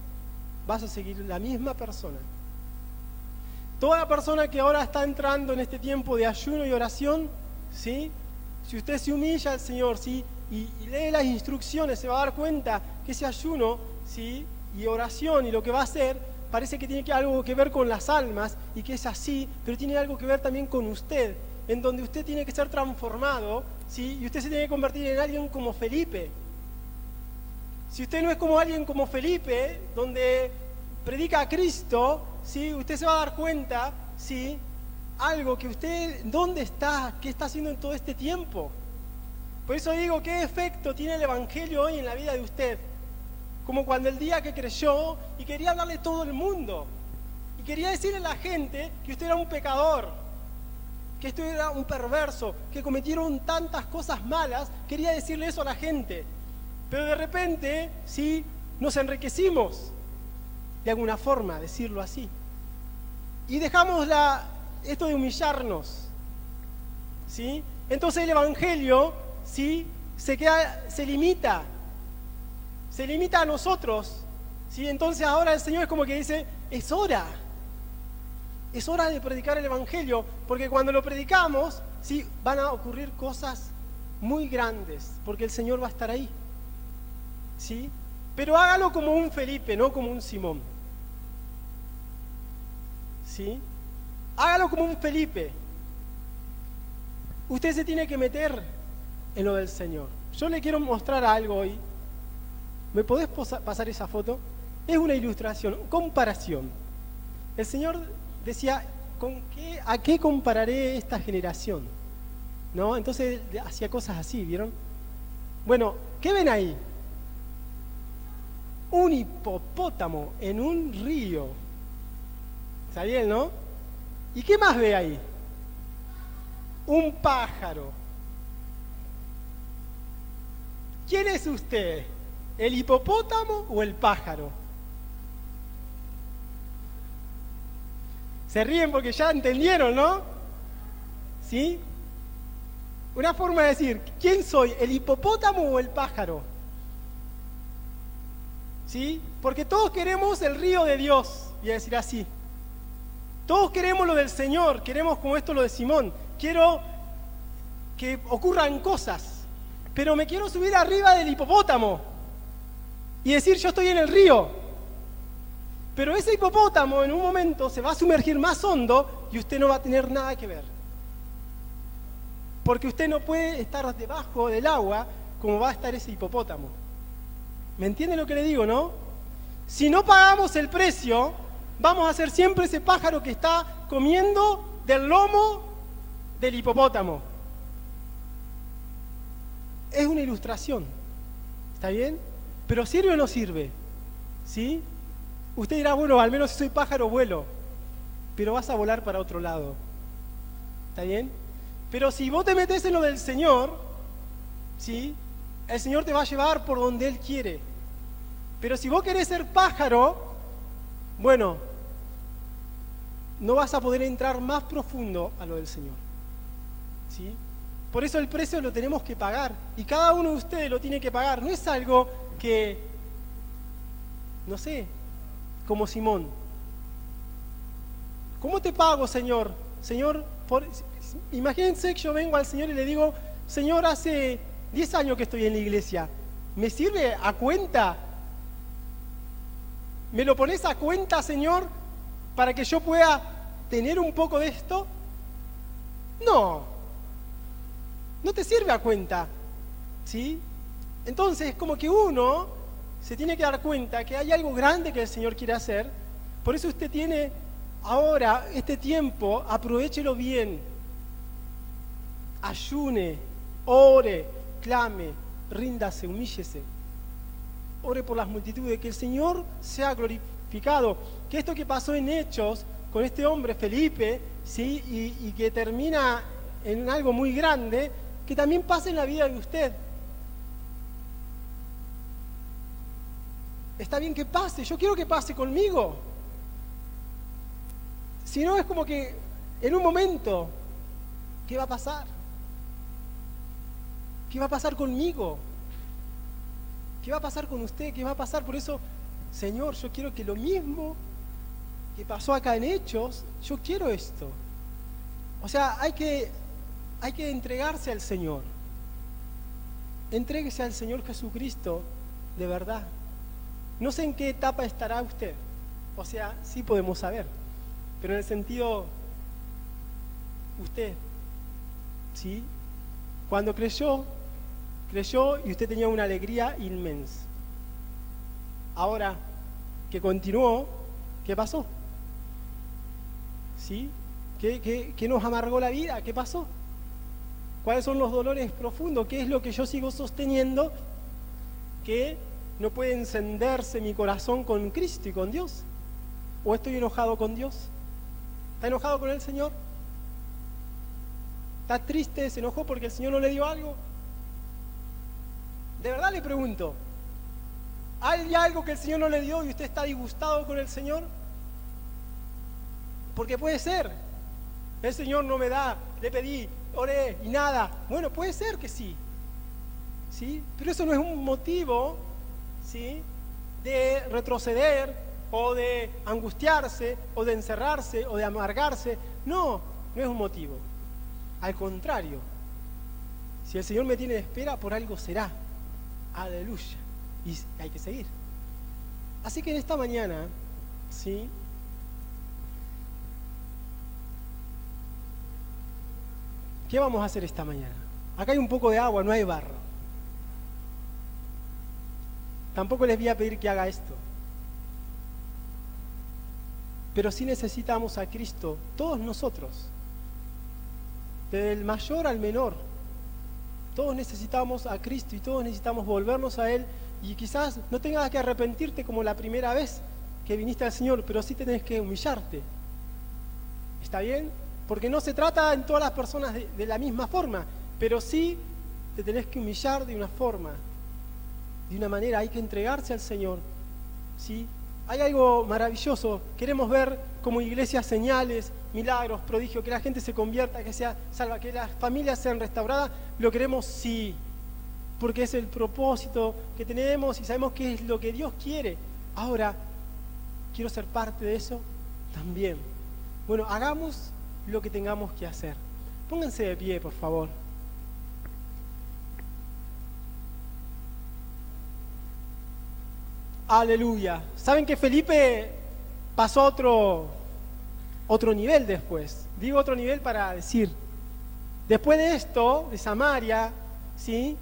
vas a seguir la misma persona. Toda persona que ahora está entrando en este tiempo de ayuno y oración, ¿sí? Si usted se humilla al Señor, ¿sí? y lee las instrucciones, se va a dar cuenta que ese ayuno, ¿sí? y oración y lo que va a hacer, parece que tiene algo que ver con las almas y que es así, pero tiene algo que ver también con usted, en donde usted tiene que ser transformado, ¿sí? y usted se tiene que convertir en alguien como Felipe. Si usted no es como alguien como Felipe, donde predica a Cristo, ¿sí? usted se va a dar cuenta, ¿sí? algo que usted, ¿dónde está? ¿Qué está haciendo en todo este tiempo? Por eso digo, ¿qué efecto tiene el Evangelio hoy en la vida de usted? Como cuando el día que creyó y quería hablarle a todo el mundo. Y quería decirle a la gente que usted era un pecador, que usted era un perverso, que cometieron tantas cosas malas. Quería decirle eso a la gente. Pero de repente, sí, nos enriquecimos, de alguna forma, decirlo así. Y dejamos esto de humillarnos, ¿sí? Entonces el Evangelio, ¿sí? se limita a nosotros, ¿sí? Entonces ahora el Señor es como que dice, es hora de predicar el Evangelio, porque cuando lo predicamos, ¿sí? van a ocurrir cosas muy grandes, porque el Señor va a estar ahí, ¿sí? Pero hágalo como un Felipe, no como un Simón, ¿sí? Hágalo como un Felipe. Usted se tiene que meter en lo del Señor. Yo le quiero mostrar algo hoy. ¿Me podés pasar esa foto? Es una ilustración, comparación. El Señor decía, ¿a qué compararé esta generación? ¿No? Entonces hacía cosas así, ¿vieron? Bueno, ¿qué ven ahí? Un hipopótamo en un río. ¿Está bien, no? ¿Y qué más ve ahí? Un pájaro. ¿Quién es usted? ¿El hipopótamo o el pájaro? Se ríen porque ya entendieron, ¿no? ¿Sí? Una forma de decir, ¿quién soy? ¿El hipopótamo o el pájaro? ¿Sí? Porque todos queremos el río de Dios, voy a decir así. Todos queremos lo del Señor, queremos como esto lo de Simón. Quiero que ocurran cosas, pero me quiero subir arriba del hipopótamo y decir yo estoy en el río. Pero ese hipopótamo en un momento se va a sumergir más hondo y usted no va a tener nada que ver. Porque usted no puede estar debajo del agua como va a estar ese hipopótamo. ¿Me entiende lo que le digo, no? Si no pagamos el precio, vamos a ser siempre ese pájaro que está comiendo del lomo del hipopótamo. Es una ilustración, ¿está bien? Pero ¿sirve o no sirve? ¿Sí? Usted dirá, bueno, al menos si soy pájaro vuelo, pero vas a volar para otro lado, ¿está bien? Pero si vos te metés en lo del Señor, ¿sí? El Señor te va a llevar por donde Él quiere. Pero si vos querés ser pájaro, bueno, no vas a poder entrar más profundo a lo del Señor, ¿sí? Por eso el precio lo tenemos que pagar y cada uno de ustedes lo tiene que pagar. No es algo que no sé, como Simón. ¿Cómo te pago, Señor? Señor, imagínense que yo vengo al Señor y le digo, Señor, hace 10 años que estoy en la iglesia, ¿me sirve a cuenta? ¿Me lo pones a cuenta, Señor, para que yo pueda tener un poco de esto? No, no te sirve a cuenta, ¿sí? Entonces, como que uno se tiene que dar cuenta que hay algo grande que el Señor quiere hacer. Por eso usted tiene ahora este tiempo, aprovéchelo bien. Ayune, ore, clame, ríndase, humíllese. Ore por las multitudes, que el Señor sea glorificado. Que esto que pasó en Hechos con este hombre Felipe, ¿sí? y que termina en algo muy grande, que también pase en la vida de usted. Está bien que pase, yo quiero que pase conmigo. Si no, es como que en un momento, ¿qué va a pasar? ¿Qué va a pasar conmigo? ¿Qué va a pasar con usted? ¿Qué va a pasar? Por eso, Señor, yo quiero que lo mismo que pasó acá en Hechos, yo quiero esto. O sea, hay que entregarse al Señor. Entréguese al Señor Jesucristo de verdad. No sé en qué etapa estará usted. O sea, sí podemos saber. Pero en el sentido, usted, ¿sí? Cuando creyó y usted tenía una alegría inmensa. Ahora que continuó, ¿qué pasó? ¿Sí? ¿Qué nos amargó la vida? ¿Qué pasó? ¿Cuáles son los dolores profundos? ¿Qué es lo que yo sigo sosteniendo que no puede encenderse mi corazón con Cristo y con Dios? ¿O estoy enojado con Dios? ¿Está enojado con el Señor? ¿Está triste? ¿Se enojó porque el Señor no le dio algo? De verdad le pregunto, ¿hay algo que el Señor no le dio y usted está disgustado con el Señor? Porque puede ser, el Señor no me da, le pedí, oré y nada. Bueno, puede ser que sí, ¿sí? Pero eso no es un motivo, ¿sí?, de retroceder o de angustiarse o de encerrarse o de amargarse. No, no es un motivo. Al contrario, si el Señor me tiene de espera, por algo será. Aleluya. Y hay que seguir. Así que en esta mañana, ¿sí?, ¿qué vamos a hacer esta mañana? Acá hay un poco de agua, no hay barro. Tampoco les voy a pedir que haga esto. Pero sí necesitamos a Cristo, todos nosotros, desde el mayor al menor. Todos necesitamos a Cristo y todos necesitamos volvernos a Él. Y quizás no tengas que arrepentirte como la primera vez que viniste al Señor, pero sí tenés que humillarte. ¿Está bien? Porque no se trata en todas las personas de la misma forma, pero sí te tenés que humillar de una forma, de una manera. Hay que entregarse al Señor, ¿sí? Hay algo maravilloso. Queremos ver como iglesia señales, milagros, prodigios, que la gente se convierta, que sea salva, que las familias sean restauradas. Lo queremos, sí, porque es el propósito que tenemos y sabemos que es lo que Dios quiere. Ahora, ¿quiero ser parte de eso? También. Bueno, hagamos lo que tengamos que hacer. Pónganse de pie, por favor. Aleluya. ¿Saben que Felipe pasó a otro nivel después? Digo otro nivel para decir, después de esto, de Samaria, ¿sí?,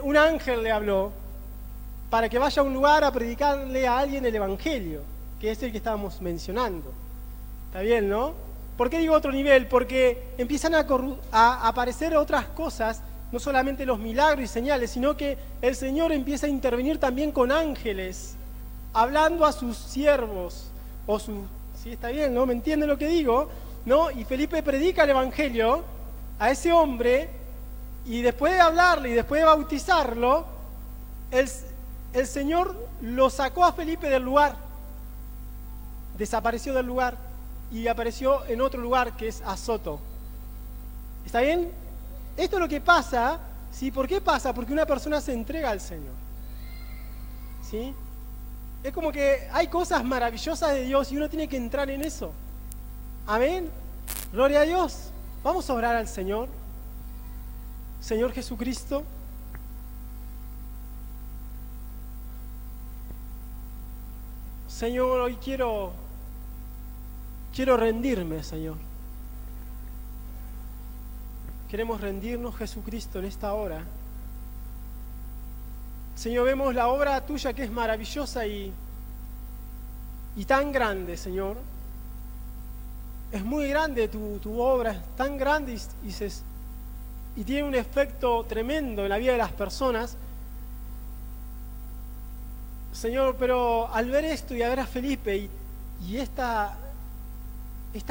un ángel le habló para que vaya a un lugar a predicarle a alguien el Evangelio, que es el que estábamos mencionando. ¿Está bien, no? ¿Por qué digo otro nivel? Porque empiezan a aparecer otras cosas, no solamente los milagros y señales, sino que el Señor empieza a intervenir también con ángeles, hablando a sus siervos, ¿sí está bien, no? ¿Me entienden lo que digo? ¿No? Y Felipe predica el Evangelio a ese hombre, y después de hablarle y después de bautizarlo, el Señor lo sacó a Felipe del lugar, desapareció del lugar y apareció en otro lugar que es Azoto. ¿Está bien? Esto es lo que pasa, ¿sí? ¿Por qué pasa? Porque una persona se entrega al Señor, ¿sí? Es como que hay cosas maravillosas de Dios y uno tiene que entrar en eso. Amén. Gloria a Dios. Vamos a orar al Señor. Señor Jesucristo. Señor, hoy quiero rendirme, Señor. Queremos rendirnos, Jesucristo, en esta hora. Señor, vemos la obra tuya que es maravillosa y tan grande, Señor. Es muy grande tu obra, es tan grande y tiene un efecto tremendo en la vida de las personas. Señor, pero al ver esto y a ver a Felipe y esta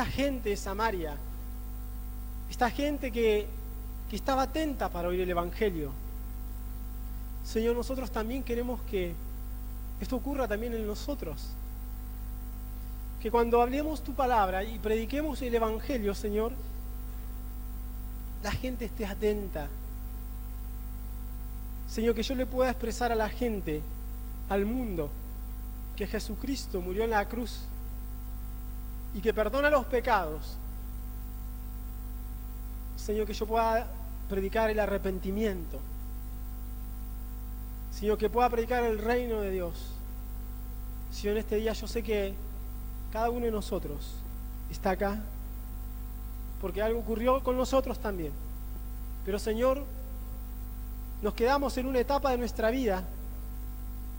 gente de Samaria, esta gente que estaba atenta para oír el Evangelio, Señor, nosotros también queremos que esto ocurra también en nosotros. Que cuando hablemos tu palabra y prediquemos el Evangelio, Señor, la gente esté atenta. Señor, que yo le pueda expresar a la gente, al mundo, que Jesucristo murió en la cruz y que perdona los pecados. Señor, que yo pueda predicar el arrepentimiento. Señor, que pueda predicar el reino de Dios. Señor, en este día yo sé que cada uno de nosotros está acá porque algo ocurrió con nosotros también. Pero Señor, nos quedamos en una etapa de nuestra vida,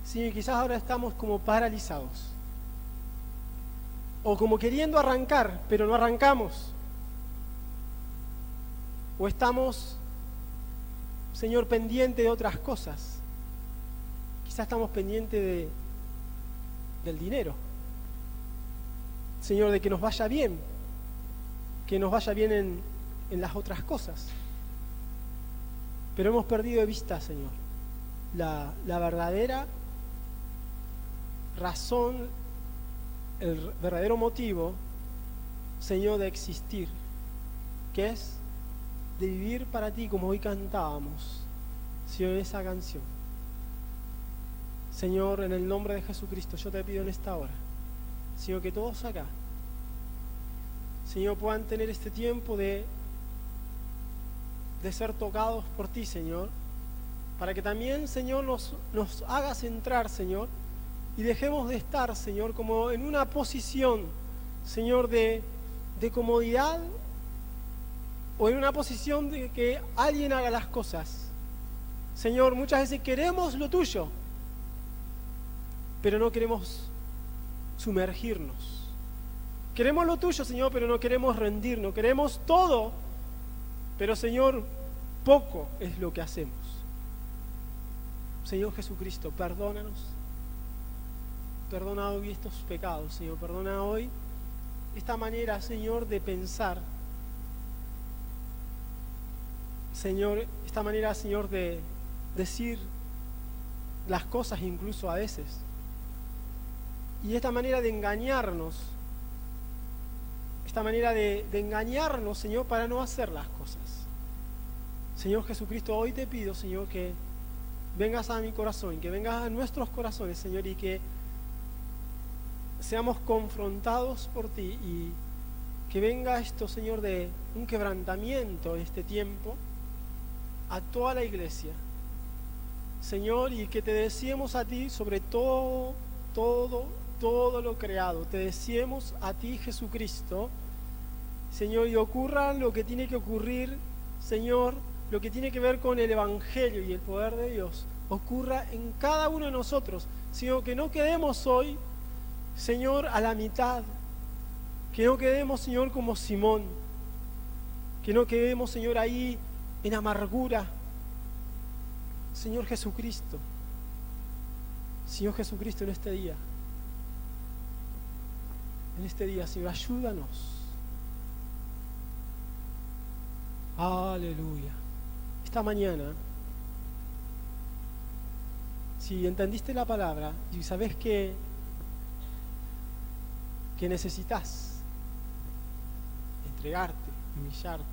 sí, quizás ahora estamos como paralizados o como queriendo arrancar, pero no arrancamos. O estamos, Señor, pendientes de otras cosas. Quizás estamos pendientes del dinero. Señor, de que nos vaya bien. Que nos vaya bien en las otras cosas. Pero hemos perdido de vista, Señor, la verdadera razón, el verdadero motivo, Señor, de existir, que es de vivir para ti, como hoy cantábamos, Señor, en esa canción. Señor, en el nombre de Jesucristo, yo te pido en esta hora, Señor, que todos acá, Señor, puedan tener este tiempo de ser tocados por ti, Señor, para que también, Señor, nos hagas entrar, Señor, y dejemos de estar, Señor, como en una posición, Señor, de comodidad, o en una posición de que alguien haga las cosas. Señor, muchas veces queremos lo tuyo, pero no queremos sumergirnos. Queremos lo tuyo, Señor, pero no queremos rendirnos. Queremos todo, pero, Señor, poco es lo que hacemos. Señor Jesucristo, perdónanos. Perdona hoy estos pecados, Señor. Perdona hoy esta manera, Señor, de pensar. Señor, esta manera, Señor, de decir las cosas incluso a veces. Y esta manera de engañarnos. Esta manera de engañarnos, Señor, para no hacer las cosas. Señor Jesucristo, hoy te pido, Señor, que vengas a mi corazón, que vengas a nuestros corazones, Señor, y que seamos confrontados por ti y que venga esto, Señor, de un quebrantamiento en este tiempo a toda la iglesia, Señor, y que te deseemos a ti sobre todo lo creado. Te deseemos a ti, Jesucristo, Señor, y ocurra lo que tiene que ocurrir, Señor, lo que tiene que ver con el Evangelio y el poder de Dios, ocurra en cada uno de nosotros, Señor, que no quedemos hoy, Señor, a la mitad, que no quedemos, Señor, como Simón, que no quedemos, Señor, ahí en amargura. Señor Jesucristo, en este día, Señor, ayúdanos. Aleluya. Esta mañana, si entendiste la palabra y sabes que necesitas entregarte, humillarte,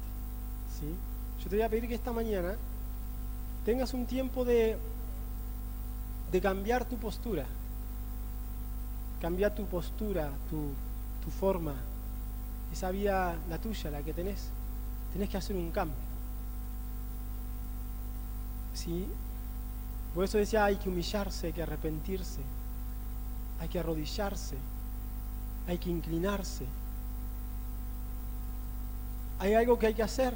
¿sí? Yo te voy a pedir que esta mañana tengas un tiempo de cambiar tu postura, Cambia tu postura, tu forma. Esa vida, la tuya, la que tenés. Tenés que hacer un cambio. ¿Sí? Por eso decía, hay que humillarse, hay que arrepentirse, hay que arrodillarse, hay que inclinarse. Hay algo que hay que hacer.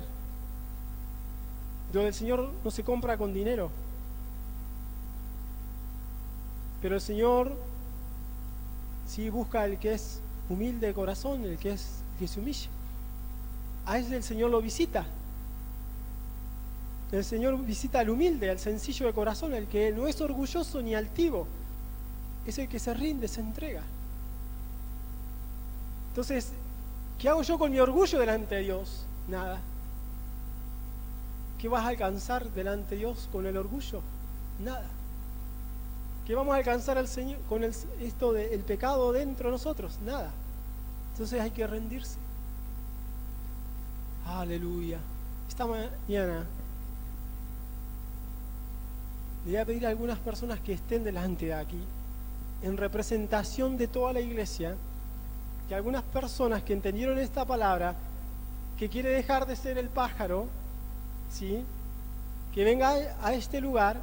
Lo del Señor no se compra con dinero. Pero el Señor sí busca el que es humilde de corazón, el que se humilla. A ese el Señor lo visita. El Señor visita al humilde, al sencillo de corazón, el que no es orgulloso ni altivo. Es el que se rinde, se entrega. Entonces, ¿qué hago yo con mi orgullo delante de Dios? Nada. ¿Qué vas a alcanzar delante de Dios con el orgullo? Nada. ¿Qué vamos a alcanzar al Señor con esto del pecado dentro de nosotros? Nada. Entonces hay que rendirse. Aleluya. Esta mañana le voy a pedir a algunas personas que estén delante de aquí, en representación de toda la iglesia, que algunas personas que entendieron esta palabra, que quiere dejar de ser el pájaro, ¿sí?, que venga a este lugar,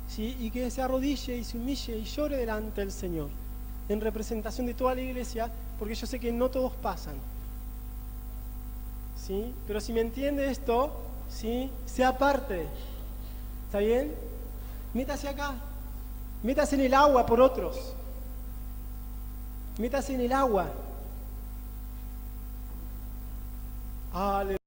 ¿sí?, y que se arrodille y se humille y llore delante del Señor, en representación de toda la iglesia, porque yo sé que no todos pasan, ¿sí? Pero si me entiende esto, ¿sí?, sea parte. ¿Está bien? Métase acá, métase en el agua por otros, métase en el agua. Aleluya.